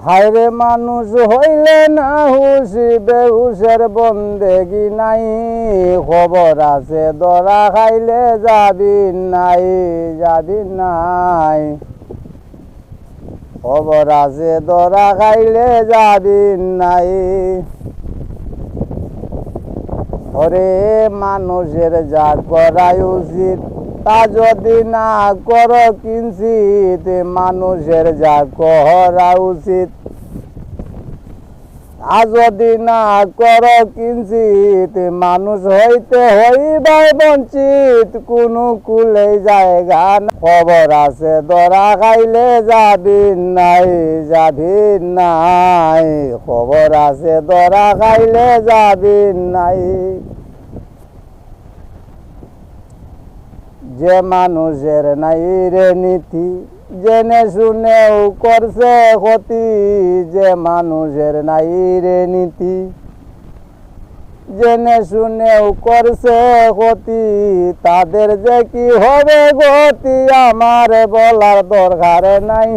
হায়রে মানুষ হইলে না হুশি বেহুশের বন্দেগি নাই, খবর আছে দরা খাইলে যাবি নাই, যাবি নাই। খবর আছে দরা খাইলে যাবি নাই। ওরে মানুষের যা করাই উচিত তা যদি না কর কিঞ্চিত, মানুষের যা করা উচিত তা যদি না কর কিঞ্চিত, মানুষ হইতে হইবাই বঞ্চিত, কোনো কুলে জায়গা না। খবর আছে দরা খাইলে যাবি নাই, যাবি নাই। খবর আছে দরা খাইলে যাবি নাই। যে মানুষের নাই রে নীতি, জেনে শুনেও করছে ক্ষতি। যে মানুষের নাই রে নীতি, জেনে শুনেও করছে ক্ষতি, তাদের যে কি হবে গতি আমার বলার দরকার নাই।